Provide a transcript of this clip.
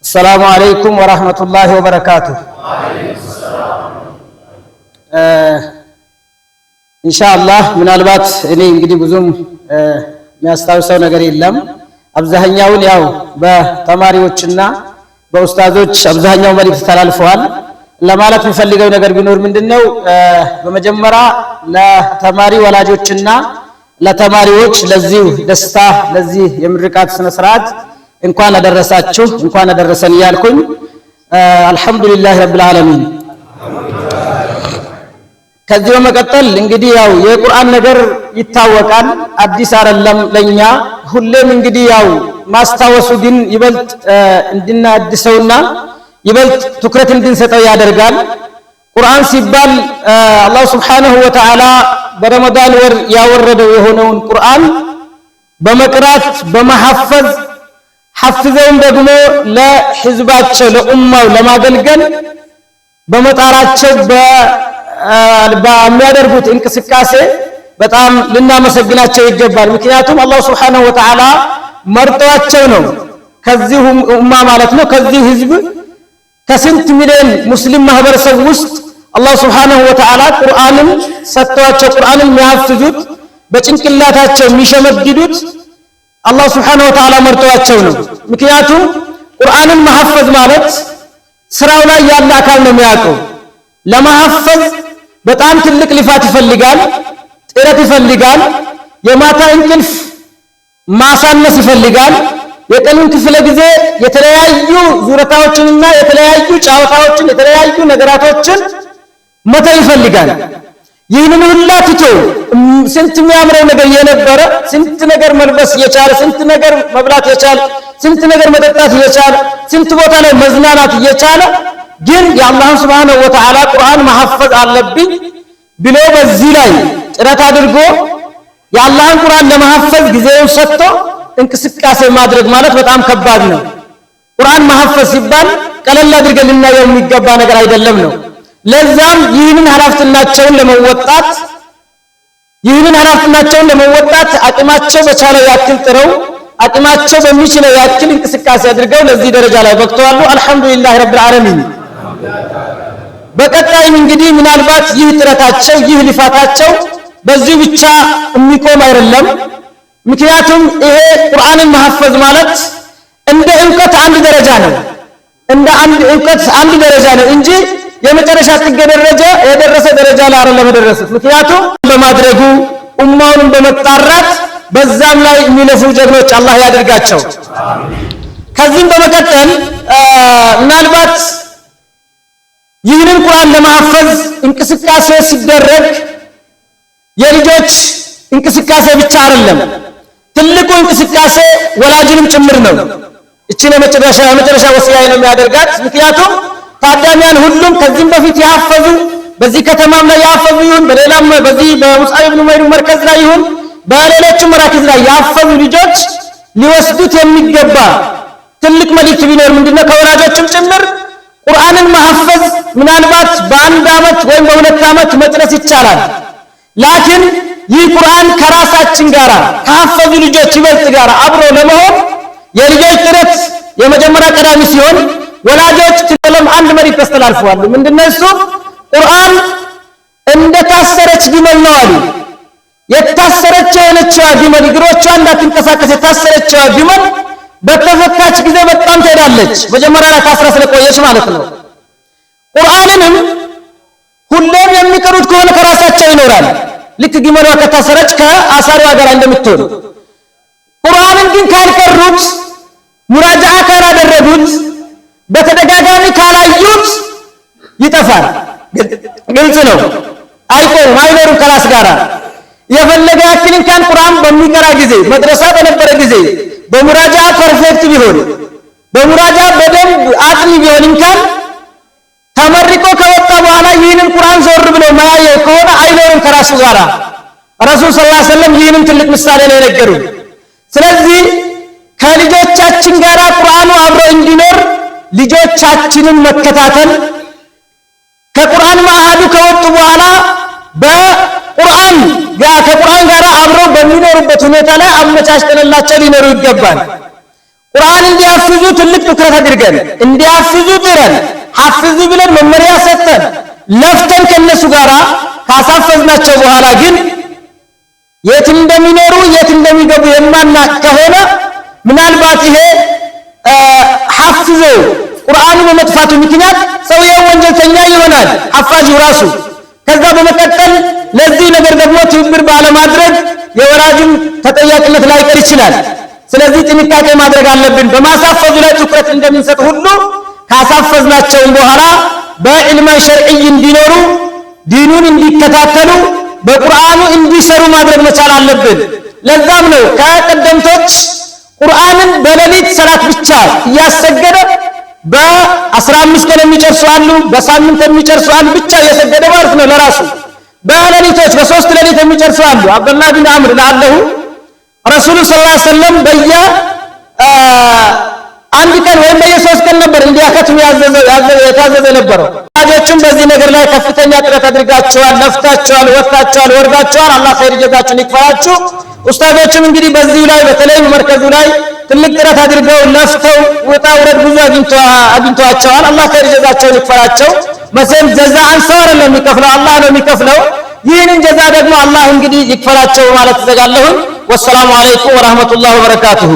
السلام عليكم ورحمة الله وبركاته. إن شاء الله من البات إني إنجدي بزوم የሚያስታውሰው ነገር የለም። አብዛኛውን ያው በተማሪዎችና በኡስታዞች አብዛኛው መልእክት ተላልፈዋል። ለማለት የሚፈልገው ነገር ቢኖር ምንድነው በመጀመሪያ ለተማሪ ወላጆችና ለተማሪዎች ለዚህ ደስታ ለዚህ የምርቃት ስነ ስርዓት እንኳን አደረሳችሁ እንኳን አደረሰን ያልኩኝ አልহামዱሊላህ ረብል ዓለሚን። ከዚህ በመቀጠል እንግዲህ ያው የቁርአን ነገር ይታወቃል፣ አዲስ አይደለም ለኛ። ሁሌም እንግዲህ ያው ማስታወሱ ግን ይበልጥ እንድናድሰውና ይበልጥ ትኩረት እንድንሰጠው ያደርጋል። ቁርአን ሲባል አላህ Subhanahu Wa Ta'ala በረመዳን ወር ያወረደው የሆነውን ቁርአን በመቅራት በመሐፈዝ ሐፍዘውን ደግሞ ለህዝባቸው ለኡማው ለማገልገል በመጣራቸው በሚያደርጉት እንቅስቃሴ በጣም ልናመሰግናቸው ይገባል። ምክንያቱም አላህ Subhanahu Wa Ta'ala መርጧቸው ነው ከዚህ ኡማ ማለት ነው ከዚህ ህዝብ ከስንት ሚሊዮን ሙስሊም ማህበረሰብ ውስጥ አላህ Subhanahu Wa Ta'ala ቁርአንን ሰጥቷቸው ቁርአንን የሚያፍዙት በጭንቅላታቸው የሚሸመድዱት አላህ Subhanahu Wa Ta'ala መርጧቸው ነው። ምክንያቱም ቁርአንን መሐፈዝ ማለት ስራው ላይ ያለ አካል ነው የሚያውቀው። ለማሐፈዝ በጣም ትልቅ ልፋት ይፈልጋል፣ ጥረት ይፈልጋል፣ የማታ እንቅልፍ ማሳነስ ይፈልጋል፣ የቀኑን ክፍለ ጊዜ የተለያዩ ዙረታዎችንና የተለያዩ ጫዋታዎችን የተለያዩ ነገራቶችን መተው ይፈልጋል። ይህንን ሁላ ትቶ ስንት የሚያምረው ነገር የነበረ ስንት ነገር መልበስ የቻለ ስንት ነገር መብላት የቻለ ስንት ነገር መጠጣት የቻለ ስንት ቦታ ላይ መዝናናት የቻለ ግን የአላህ Subhanahu Wa Ta'ala ቁርአን መሐፈዝ አለብኝ ብሎ በዚህ ላይ ጥረት አድርጎ የአላህን ቁርአን ለመሐፈዝ ጊዜውን ሰጥቶ እንቅስቃሴ ማድረግ ማለት በጣም ከባድ ነው። ቁርአን መሐፈዝ ሲባል ቀለል አድርገን ልናየው የሚገባ ነገር አይደለም ነው። ለዛም ይህንን ኃላፊነታቸውን ለመወጣት አቅማቸው በቻለው ያክል ጥረው አቅማቸው በሚችለው ያክል እንቅስቃሴ አድርገው ለዚህ ደረጃ ላይ በቅተዋል። አልহামዱሊላህ ረብል ዓለሚን። በቀጣይም እንግዲህ ምናልባት ይህ ጥረታቸው ይህ ልፋታቸው በዚህ ብቻ የሚቆም አይደለም። ምክንያቱም ይሄ ቁርአንን መሐፈዝ ማለት እንደ ዕውቀት አንድ ደረጃ ነው፣ እንደ አንድ ዕውቀት አንድ ደረጃ ነው እንጂ የመጨረሻ ጥግ ደረጃ የደረሰ ደረጃ ላይ አይደለም የደረሱት። ምክንያቱም በማድረጉ ኡማውን በመጣራት በዛም ላይ የሚለፉ ጀግኖች አላህ ያድርጋቸው። ከዚህም በመቀጠል ምናልባት ይህንን ቁርአን ለማሐፈዝ እንቅስቃሴ ሲደረግ የልጆች እንቅስቃሴ ብቻ አይደለም፣ ትልቁ እንቅስቃሴ ወላጅንም ጭምር ነው። እቺ የመጨረሻ ወሲያ ነው የሚያደርጋት። ምክንያቱም ታዳሚያን ሁሉም ከዚህም በፊት ያሐፈዙ በዚህ ከተማም ላይ ያሐፈዙ ይሁን በሌላም በዚህ በሙስዓብ ኢብኑ ዑመይር መርከዝ ላይ ይሁን በሌሎችም መራከዝ ላይ ያሐፈዙ ልጆች ሊወስዱት የሚገባ ትልቅ መልእክት ቢኖር ምንድነው ከወላጆችም ጭምር ቁርአንን መሐፈዝ ምናልባት በአንድ አመት ወይም በሁለት አመት መጨረስ ይቻላል። ላኪን ይህ ቁርአን ከራሳችን ጋር ከሐፈዙ ልጆች ይበልጥ ጋር አብሮ ለመሆን የልጆች ጥረት የመጀመሪያ ቀዳሚ ሲሆን ወላጆች ትለም አንድ መሪ ተስተላልፈዋል። ምንድነው እሱ? ቁርአን እንደ ታሰረች ግመል ነው አሉ። የታሰረች የሆነችዋ ግመል እግሮቿ እንዳትንቀሳቀስ የታሰረችዋ ግመል በተፈታች ጊዜ በጣም ትሄዳለች፣ መጀመሪያ ላይ ታስራ ስለቆየች ማለት ነው። ቁርአንንም ሁሌም የሚቀሩት ከሆነ ከራሳቸው ይኖራል፣ ልክ ግመሏ ከታሰረች ከአሳሪዋ ጋር እንደምትሆን። ቁርአንን ግን ካልቀሩት ሙራጃዓ ካላደረጉት በተደጋጋሚ ካላዩት ይጠፋል። ግልጽ ነው። አይቆም አይኖርም ከራስ ጋር የፈለገ ያክል እንኳን ቁርአን በሚቀራ ጊዜ መድረሳ በነበረ ጊዜ በሙራጃዓ ፐርፌክት ቢሆን በሙራጃዓ በደንብ አጥኒ ቢሆን እንኳን ተመርቆ ከወጣ በኋላ ይህንን ቁርአን ዞር ብሎ ማያየው ከሆነ አይኖርም ከራሱ ጋር። ረሱል ሰለላሁ ዐለይሂ ወሰለም ይህንን ትልቅ ምሳሌ ነው የነገሩን። ስለዚህ ከልጆቻችን ጋር ቁርአኑ አብሮ እንዲኖር ልጆቻችንን መከታተል ከቁርአን ማዕዱ ከወጡ በኋላ ከቁርአን ጋር አብሮ በሚኖሩበት ሁኔታ ላይ አመቻችተንላቸው ሊኖሩ ይገባል። ቁርአን እንዲያፍዙ ትልቅ ትኩረት አድርገን እንዲያፍዙ ጥረን ሐፍዙ ብለን መመሪያ ሰጠን ለፍተን ከነሱ ጋር ካሳፈዝናቸው በኋላ ግን የት እንደሚኖሩ የት እንደሚገቡ የማናውቅ ከሆነ ምናልባት ይሄ ሐፍዞ ቁርአኑ በመጥፋቱ ምክንያት ሰውየው ወንጀለኛ ይሆናል ሐፋዡ ራሱ። ከዛ በመቀጠል ለዚህ ነገር ደግሞ ትብብር ባለማድረግ የወላጅም ተጠያቂነት ላይቀር ይችላል። ስለዚህ ጥንቃቄ ማድረግ አለብን። በማሳፈዙ ላይ ትኩረት እንደምንሰጥ ሁሉ ካሳፈዝናቸው በኋላ በዕልም ሸርዒ እንዲኖሩ ዲኑን እንዲከታተሉ በቁርአኑ እንዲሰሩ ማድረግ መቻል አለብን። ለዛም ነው ከቀደምቶች ቁርአንን በሌሊት ሰላት ብቻ እያሰገደ በ15 ቀን የሚጨርሱ አሉ፣ በሳምንት የሚጨርሱ አሉ፣ ብቻ እየሰገደ ማለት ነው ለራሱ። በሌሊቶች በ3 ሌሊት የሚጨርሱ አሉ። አብዱላህ ቢን አምር ለአለሁ ረሱሉ ሰለላሁ ዐለይሂ ወሰለም አንድ ቀን ወይም በየ3 ቀን ነበር እንዲያከትሙ የታዘዘ ነበረው። ወላጆችም በዚህ ነገር ላይ ከፍተኛ ጥረት አድርጋቸዋል፣ ለፍታቸዋል፣ ወጣቸዋል፣ ወርዳቸዋል። አላህ ኸይር ጀዛቸውን ይክፈላችሁ። ኡስታዞችም እንግዲህ በዚህ ላይ በተለይ መርከዙ ላይ ትልቅ ጥረት አድርገው ለፍተው ወጣ ወረድ ብዙ አግኝተዋቸዋል። አላህ ኸይር ጀዛቸውን ይክፈላቸው። መቼም ጀዛአን ሰው አይደለም የሚከፍለው አላህ ነው የሚከፍለው። ይህንን ጀዛ ደግሞ አላህ እንግዲህ ይክፈላቸው ማለት ተዘጋለሁ። ወሰላሙ አለይኩም ወራህመቱላሂ ወበረካቱሁ።